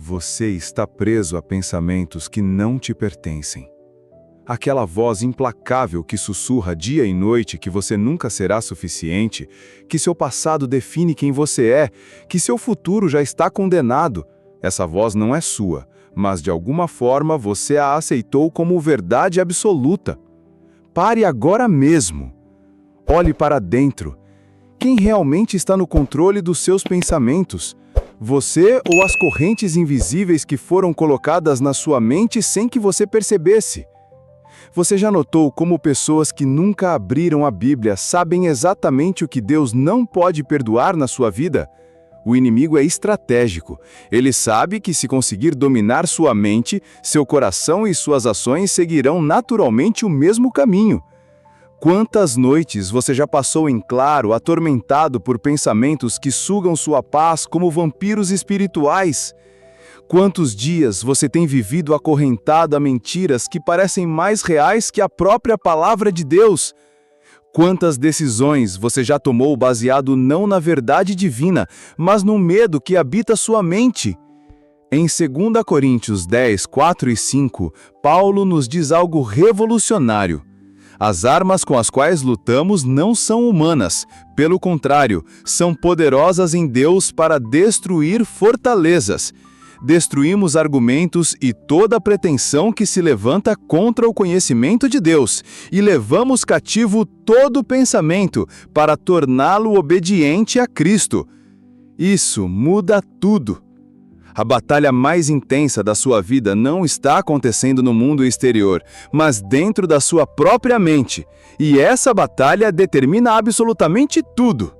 Você está preso a pensamentos que não te pertencem. Aquela voz implacável que sussurra dia e noite que você nunca será suficiente, que seu passado define quem você é, que seu futuro já está condenado. Essa voz não é sua, mas de alguma forma você a aceitou como verdade absoluta. Pare agora mesmo. Olhe para dentro. Quem realmente está no controle dos seus pensamentos? Você ou as correntes invisíveis que foram colocadas na sua mente sem que você percebesse? Você já notou como pessoas que nunca abriram a Bíblia sabem exatamente o que Deus não pode perdoar na sua vida? O inimigo é estratégico. Ele sabe que se conseguir dominar sua mente, seu coração e suas ações seguirão naturalmente o mesmo caminho. Quantas noites você já passou em claro, atormentado por pensamentos que sugam sua paz como vampiros espirituais? Quantos dias você tem vivido acorrentado a mentiras que parecem mais reais que a própria palavra de Deus? Quantas decisões você já tomou baseado não na verdade divina, mas no medo que habita sua mente? Em 2 Coríntios 10, 4 e 5, Paulo nos diz algo revolucionário. As armas com as quais lutamos não são humanas, pelo contrário, são poderosas em Deus para destruir fortalezas. Destruímos argumentos e toda pretensão que se levanta contra o conhecimento de Deus, e levamos cativo todo pensamento para torná-lo obediente a Cristo. Isso muda tudo. A batalha mais intensa da sua vida não está acontecendo no mundo exterior, mas dentro da sua própria mente. E essa batalha determina absolutamente tudo.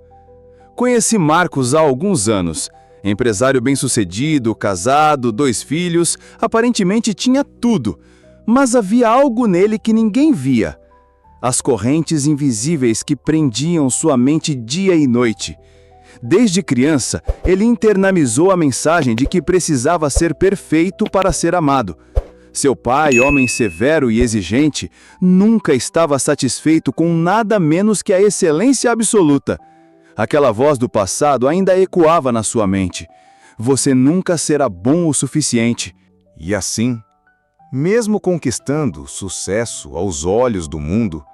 Conheci Marcos há alguns anos. Empresário bem-sucedido, casado, 2 filhos, aparentemente tinha tudo. Mas havia algo nele que ninguém via. As correntes invisíveis que prendiam sua mente dia e noite. Desde criança, ele internalizou a mensagem de que precisava ser perfeito para ser amado. Seu pai, homem severo e exigente, nunca estava satisfeito com nada menos que a excelência absoluta. Aquela voz do passado ainda ecoava na sua mente. Você nunca será bom o suficiente. E assim, mesmo conquistando sucesso aos olhos do mundo,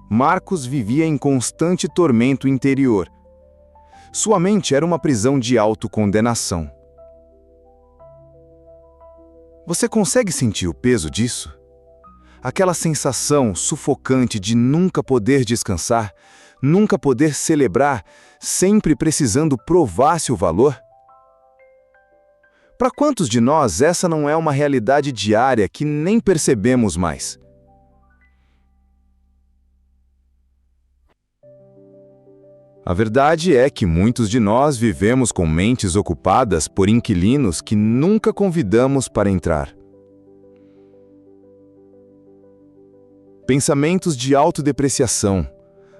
Marcos vivia em constante tormento interior. Sua mente era uma prisão de autocondenação. Você consegue sentir o peso disso? Aquela sensação sufocante de nunca poder descansar, nunca poder celebrar, sempre precisando provar seu valor? Para quantos de nós essa não é uma realidade diária que nem percebemos mais? A verdade é que muitos de nós vivemos com mentes ocupadas por inquilinos que nunca convidamos para entrar. Pensamentos de autodepreciação,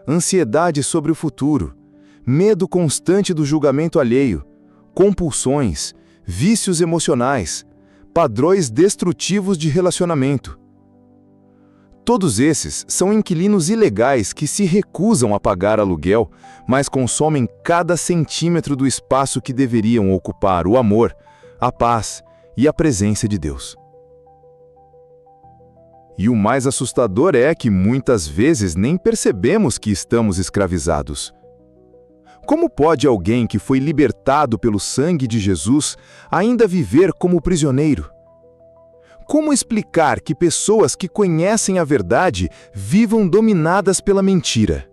ansiedade sobre o futuro, medo constante do julgamento alheio, compulsões, vícios emocionais, padrões destrutivos de relacionamento. Todos esses são inquilinos ilegais que se recusam a pagar aluguel, mas consomem cada centímetro do espaço que deveriam ocupar o amor, a paz e a presença de Deus. E o mais assustador é que muitas vezes nem percebemos que estamos escravizados. Como pode alguém que foi libertado pelo sangue de Jesus ainda viver como prisioneiro? Como explicar que pessoas que conhecem a verdade vivam dominadas pela mentira?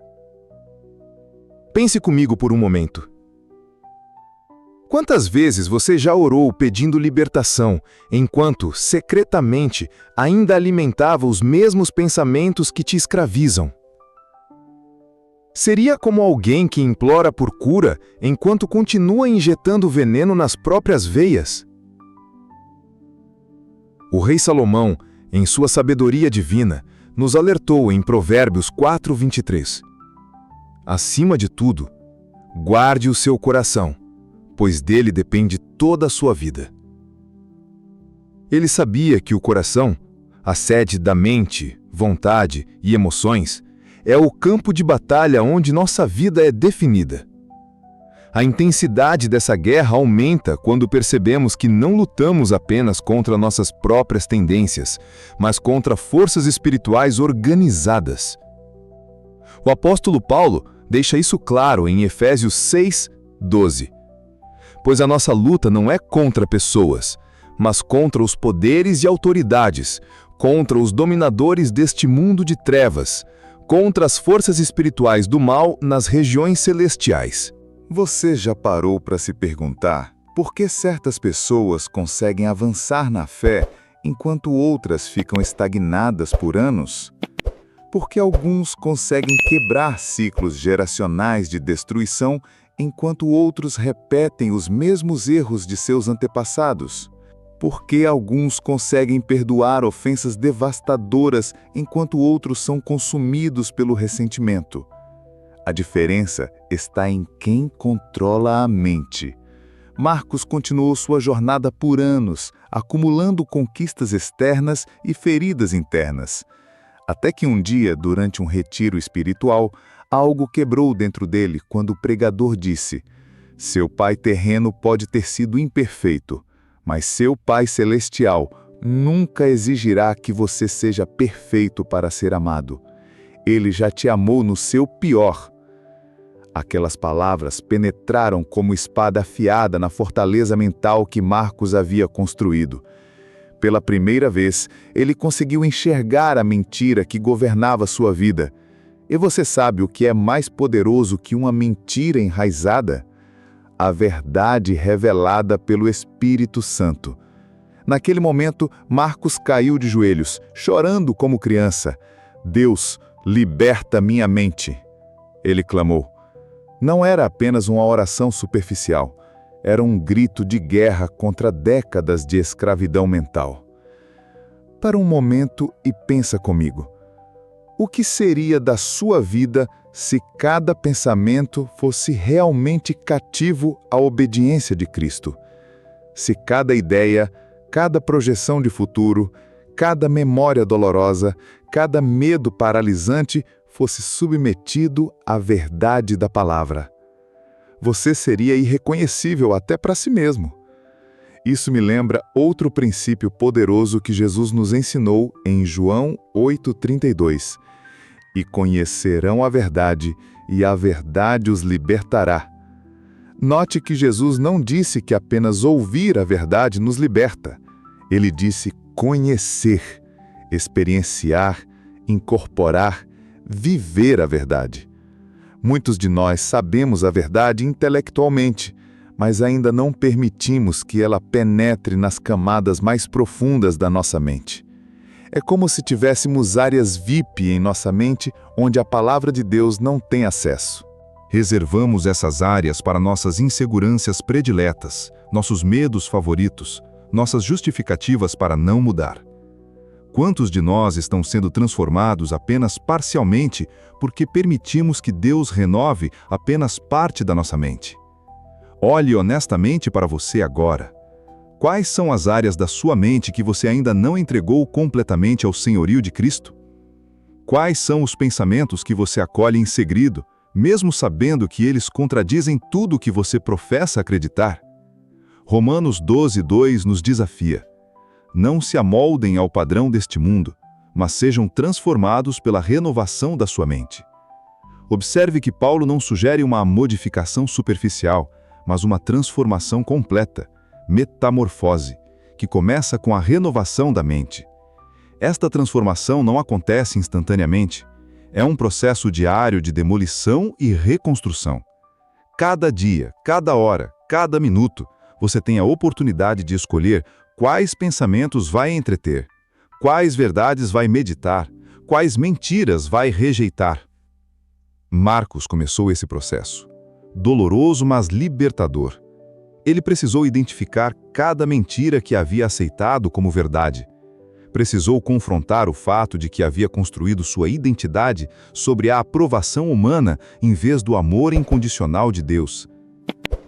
Pense comigo por um momento. Quantas vezes você já orou pedindo libertação, enquanto, secretamente, ainda alimentava os mesmos pensamentos que te escravizam? Seria como alguém que implora por cura enquanto continua injetando veneno nas próprias veias? O rei Salomão, em sua sabedoria divina, nos alertou em Provérbios 4:23. Acima de tudo, guarde o seu coração, pois dele depende toda a sua vida. Ele sabia que o coração, a sede da mente, vontade e emoções, é o campo de batalha onde nossa vida é definida. A intensidade dessa guerra aumenta quando percebemos que não lutamos apenas contra nossas próprias tendências, mas contra forças espirituais organizadas. O apóstolo Paulo deixa isso claro em Efésios 6:12. Pois a nossa luta não é contra pessoas, mas contra os poderes e autoridades, contra os dominadores deste mundo de trevas, contra as forças espirituais do mal nas regiões celestiais. Você já parou para se perguntar por que certas pessoas conseguem avançar na fé enquanto outras ficam estagnadas por anos? Por que alguns conseguem quebrar ciclos geracionais de destruição enquanto outros repetem os mesmos erros de seus antepassados? Por que alguns conseguem perdoar ofensas devastadoras enquanto outros são consumidos pelo ressentimento? A diferença está em quem controla a mente. Marcos continuou sua jornada por anos, acumulando conquistas externas e feridas internas. Até que um dia, durante um retiro espiritual, algo quebrou dentro dele quando o pregador disse: "Seu pai terreno pode ter sido imperfeito, mas seu Pai Celestial nunca exigirá que você seja perfeito para ser amado. Ele já te amou no seu pior." Aquelas palavras penetraram como espada afiada na fortaleza mental que Marcos havia construído. Pela primeira vez, ele conseguiu enxergar a mentira que governava sua vida. E você sabe o que é mais poderoso que uma mentira enraizada? A verdade revelada pelo Espírito Santo. Naquele momento, Marcos caiu de joelhos, chorando como criança. "Deus, liberta minha mente!" Ele clamou. Não era apenas uma oração superficial, era um grito de guerra contra décadas de escravidão mental. Para um momento e pensa comigo. O que seria da sua vida se cada pensamento fosse realmente cativo à obediência de Cristo? Se cada ideia, cada projeção de futuro, cada memória dolorosa, cada medo paralisante fosse submetido à verdade da palavra? Você seria irreconhecível até para si mesmo. Isso me lembra outro princípio poderoso que Jesus nos ensinou em João 8:32. "E conhecerão a verdade, e a verdade os libertará." Note que Jesus não disse que apenas ouvir a verdade nos liberta. Ele disse conhecer, experienciar, incorporar, viver a verdade. Muitos de nós sabemos a verdade intelectualmente, mas ainda não permitimos que ela penetre nas camadas mais profundas da nossa mente. É como se tivéssemos áreas VIP em nossa mente onde a palavra de Deus não tem acesso. Reservamos essas áreas para nossas inseguranças prediletas, nossos medos favoritos, nossas justificativas para não mudar. Quantos de nós estão sendo transformados apenas parcialmente porque permitimos que Deus renove apenas parte da nossa mente? Olhe honestamente para você agora. Quais são as áreas da sua mente que você ainda não entregou completamente ao senhorio de Cristo? Quais são os pensamentos que você acolhe em segredo, mesmo sabendo que eles contradizem tudo o que você professa acreditar? Romanos 12:2 nos desafia: "Não se amoldem ao padrão deste mundo, mas sejam transformados pela renovação da sua mente." Observe que Paulo não sugere uma modificação superficial, mas uma transformação completa, metamorfose, que começa com a renovação da mente. Esta transformação não acontece instantaneamente. É um processo diário de demolição e reconstrução. Cada dia, cada hora, cada minuto, você tem a oportunidade de escolher quais pensamentos vai entreter, quais verdades vai meditar, quais mentiras vai rejeitar. Marcos começou esse processo, doloroso mas libertador. Ele precisou identificar cada mentira que havia aceitado como verdade. Precisou confrontar o fato de que havia construído sua identidade sobre a aprovação humana em vez do amor incondicional de Deus.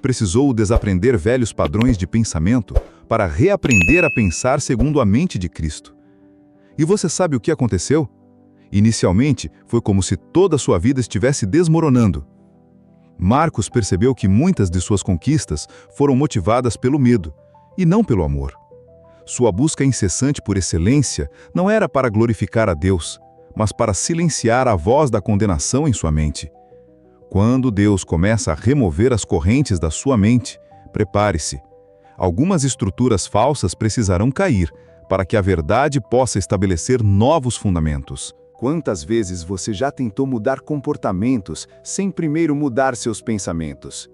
Precisou desaprender velhos padrões de pensamento para reaprender a pensar segundo a mente de Cristo. E você sabe o que aconteceu? Inicialmente, foi como se toda a sua vida estivesse desmoronando. Marcos percebeu que muitas de suas conquistas foram motivadas pelo medo, e não pelo amor. Sua busca incessante por excelência não era para glorificar a Deus, mas para silenciar a voz da condenação em sua mente. Quando Deus começa a remover as correntes da sua mente, prepare-se. Algumas estruturas falsas precisarão cair para que a verdade possa estabelecer novos fundamentos. Quantas vezes você já tentou mudar comportamentos sem primeiro mudar seus pensamentos?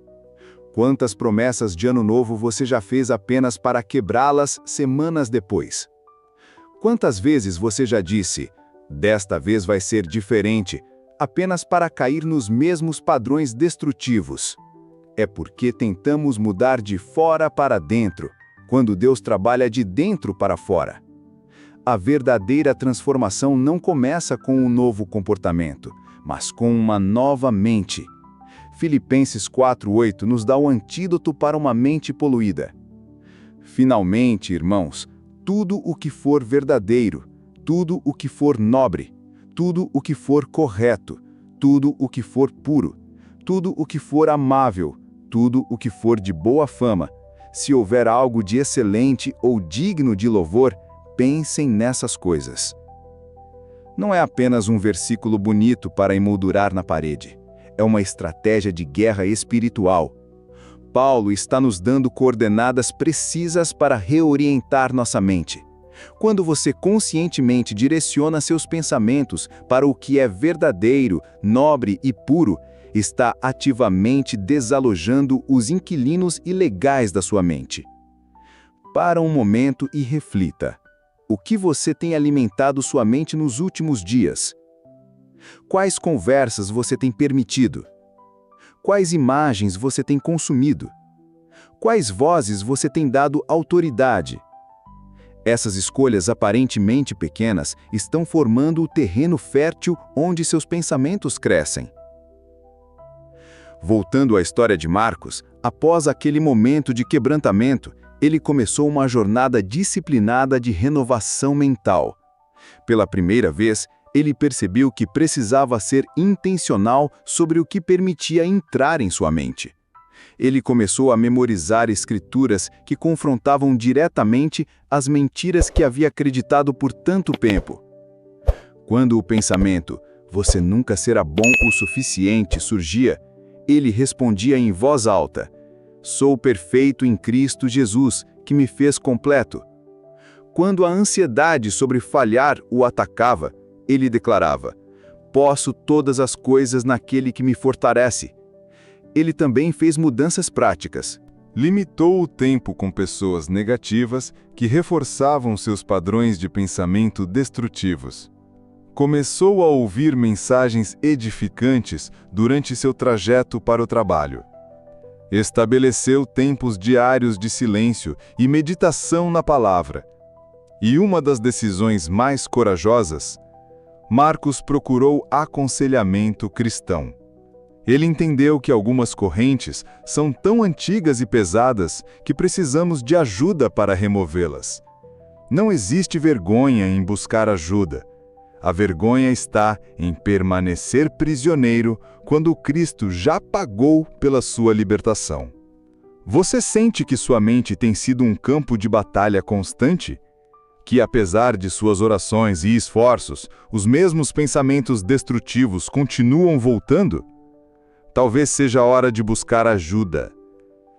Quantas promessas de ano novo você já fez apenas para quebrá-las semanas depois? Quantas vezes você já disse, desta vez vai ser diferente, apenas para cair nos mesmos padrões destrutivos? É porque tentamos mudar de fora para dentro, quando Deus trabalha de dentro para fora. A verdadeira transformação não começa com um novo comportamento, mas com uma nova mente. Filipenses 4:8 nos dá o antídoto para uma mente poluída. Finalmente, irmãos, tudo o que for verdadeiro, tudo o que for nobre, tudo o que for correto, tudo o que for puro, tudo o que for amável, tudo o que for de boa fama, se houver algo de excelente ou digno de louvor, pensem nessas coisas. Não é apenas um versículo bonito para emoldurar na parede. É uma estratégia de guerra espiritual. Paulo está nos dando coordenadas precisas para reorientar nossa mente. Quando você conscientemente direciona seus pensamentos para o que é verdadeiro, nobre e puro, está ativamente desalojando os inquilinos ilegais da sua mente. Para um momento e reflita. O que você tem alimentado sua mente nos últimos dias? Quais conversas você tem permitido? Quais imagens você tem consumido? Quais vozes você tem dado autoridade? Essas escolhas aparentemente pequenas estão formando o terreno fértil onde seus pensamentos crescem. Voltando à história de Marcos, após aquele momento de quebrantamento, ele começou uma jornada disciplinada de renovação mental. Pela primeira vez, ele percebeu que precisava ser intencional sobre o que permitia entrar em sua mente. Ele começou a memorizar escrituras que confrontavam diretamente as mentiras que havia acreditado por tanto tempo. Quando o pensamento, "você nunca será bom o suficiente", surgia, ele respondia em voz alta, "Sou perfeito em Cristo Jesus, que me fez completo." Quando a ansiedade sobre falhar o atacava, ele declarava, "Posso todas as coisas naquele que me fortalece." Ele também fez mudanças práticas. Limitou o tempo com pessoas negativas que reforçavam seus padrões de pensamento destrutivos. Começou a ouvir mensagens edificantes durante seu trajeto para o trabalho. Estabeleceu tempos diários de silêncio e meditação na palavra. E uma das decisões mais corajosas, Marcos procurou aconselhamento cristão. Ele entendeu que algumas correntes são tão antigas e pesadas que precisamos de ajuda para removê-las. Não existe vergonha em buscar ajuda. A vergonha está em permanecer prisioneiro quando Cristo já pagou pela sua libertação. Você sente que sua mente tem sido um campo de batalha constante? Que, apesar de suas orações e esforços, os mesmos pensamentos destrutivos continuam voltando? Talvez seja a hora de buscar ajuda.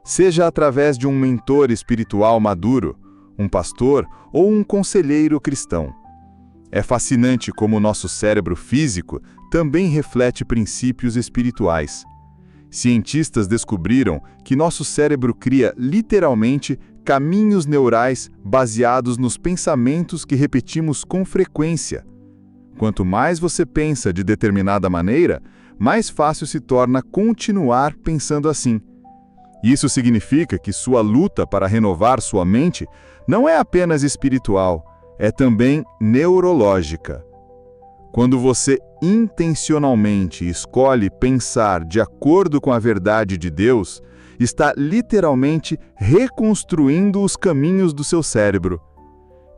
Seja através de um mentor espiritual maduro, um pastor ou um conselheiro cristão. É fascinante como o nosso cérebro físico também reflete princípios espirituais. Cientistas descobriram que nosso cérebro cria literalmente caminhos neurais baseados nos pensamentos que repetimos com frequência. Quanto mais você pensa de determinada maneira, mais fácil se torna continuar pensando assim. Isso significa que sua luta para renovar sua mente não é apenas espiritual, é também neurológica. Quando você intencionalmente escolhe pensar de acordo com a verdade de Deus, está literalmente reconstruindo os caminhos do seu cérebro.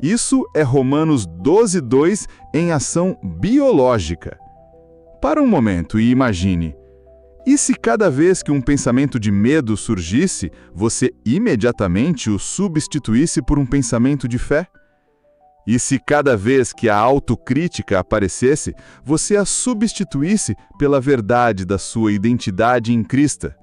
Isso é Romanos 12:2 em ação biológica. Para um momento e imagine, E se cada vez que um pensamento de medo surgisse, você imediatamente o substituísse por um pensamento de fé? E se cada vez que a autocrítica aparecesse, você a substituísse pela verdade da sua identidade em Cristo?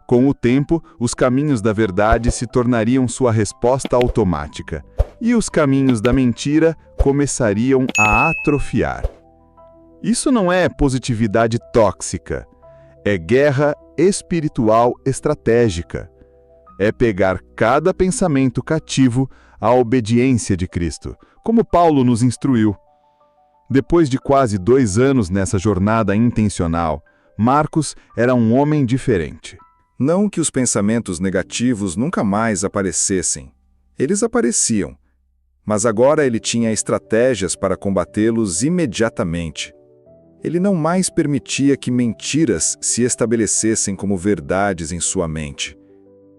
Com o tempo, os caminhos da verdade se tornariam sua resposta automática, e os caminhos da mentira começariam a atrofiar. Isso não é positividade tóxica. É guerra espiritual estratégica. É pegar cada pensamento cativo à obediência de Cristo, como Paulo nos instruiu. Depois de quase 2 anos nessa jornada intencional, Marcos era um homem diferente. Não que os pensamentos negativos nunca mais aparecessem. Eles apareciam. Mas agora ele tinha estratégias para combatê-los imediatamente. Ele não mais permitia que mentiras se estabelecessem como verdades em sua mente.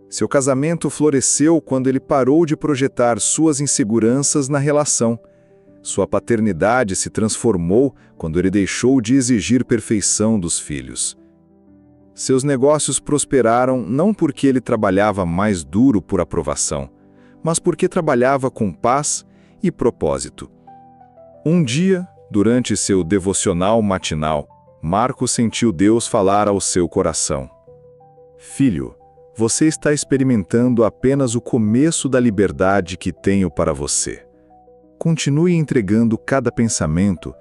Seu casamento floresceu quando ele parou de projetar suas inseguranças na relação. Sua paternidade se transformou quando ele deixou de exigir perfeição dos filhos. Seus negócios prosperaram não porque ele trabalhava mais duro por aprovação, mas porque trabalhava com paz e propósito. Um dia, durante seu devocional matinal, Marcos sentiu Deus falar ao seu coração: "Filho, você está experimentando apenas o começo da liberdade que tenho para você. Continue entregando cada pensamento,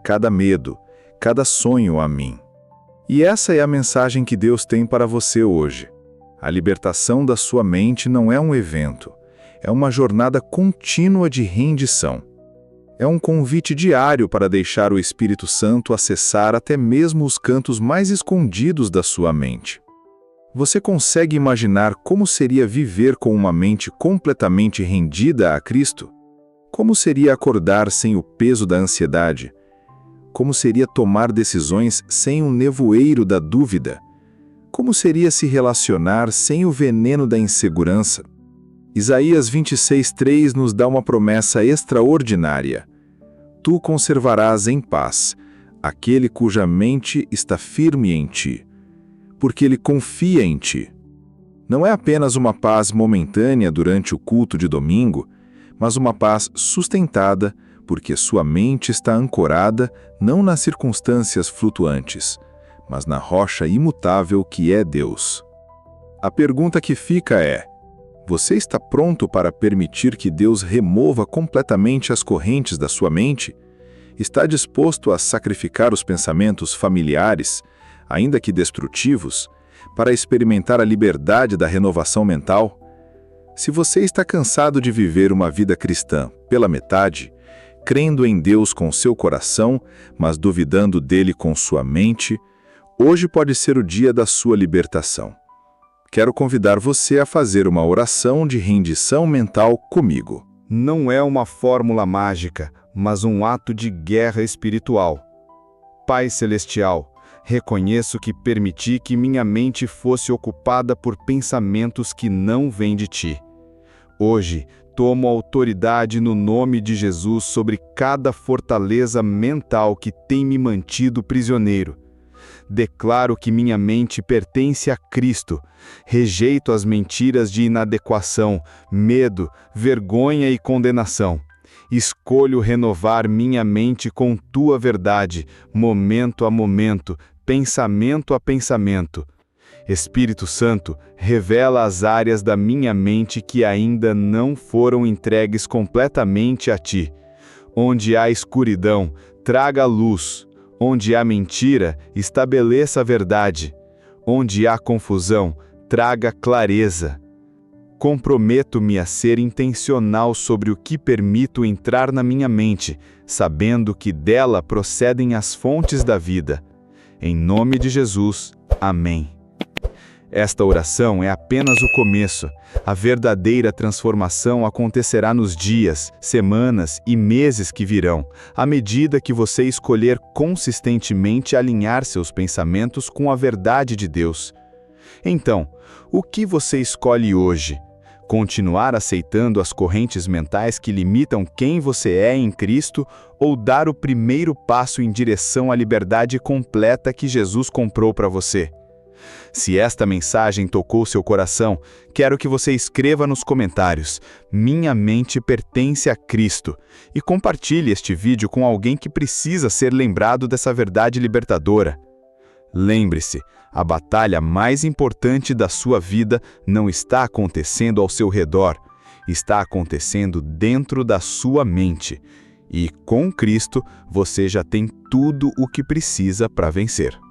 cada medo, cada sonho a mim." E essa é a mensagem que Deus tem para você hoje. A libertação da sua mente não é um evento, é uma jornada contínua de rendição. É um convite diário para deixar o Espírito Santo acessar até mesmo os cantos mais escondidos da sua mente. Você consegue imaginar como seria viver com uma mente completamente rendida a Cristo? Como seria acordar sem o peso da ansiedade? Como seria tomar decisões sem o nevoeiro da dúvida? Como seria se relacionar sem o veneno da insegurança? Isaías 26:3 nos dá uma promessa extraordinária. Tu conservarás em paz aquele cuja mente está firme em ti, porque ele confia em ti. Não é apenas uma paz momentânea durante o culto de domingo, mas uma paz sustentada, porque sua mente está ancorada não nas circunstâncias flutuantes, mas na rocha imutável que é Deus. A pergunta que fica é: você está pronto para permitir que Deus remova completamente as correntes da sua mente? Está disposto a sacrificar os pensamentos familiares, ainda que destrutivos, para experimentar a liberdade da renovação mental? Se você está cansado de viver uma vida cristã pela metade, crendo em Deus com seu coração, mas duvidando dele com sua mente, hoje pode ser o dia da sua libertação. Quero convidar você a fazer uma oração de rendição mental comigo. Não é uma fórmula mágica, mas um ato de guerra espiritual. Pai Celestial, reconheço que permiti que minha mente fosse ocupada por pensamentos que não vêm de Ti. Hoje, tomo autoridade no nome de Jesus sobre cada fortaleza mental que tem me mantido prisioneiro. Declaro que minha mente pertence a Cristo. Rejeito as mentiras de inadequação, medo, vergonha e condenação. Escolho renovar minha mente com Tua verdade, momento a momento, pensamento a pensamento. Espírito Santo, revela as áreas da minha mente que ainda não foram entregues completamente a Ti. Onde há escuridão, traga luz. Onde há mentira, estabeleça a verdade. Onde há confusão, traga clareza. Comprometo-me a ser intencional sobre o que permito entrar na minha mente, sabendo que dela procedem as fontes da vida. Em nome de Jesus, amém. Esta oração é apenas o começo. A verdadeira transformação acontecerá nos dias, semanas e meses que virão, à medida que você escolher consistentemente alinhar seus pensamentos com a verdade de Deus. Então, o que você escolhe hoje? Continuar aceitando as correntes mentais que limitam quem você é em Cristo ou dar o primeiro passo em direção à liberdade completa que Jesus comprou para você? Se esta mensagem tocou seu coração, quero que você escreva nos comentários: "Minha mente pertence a Cristo", e compartilhe este vídeo com alguém que precisa ser lembrado dessa verdade libertadora. Lembre-se, a batalha mais importante da sua vida não está acontecendo ao seu redor, está acontecendo dentro da sua mente. E com Cristo, você já tem tudo o que precisa para vencer.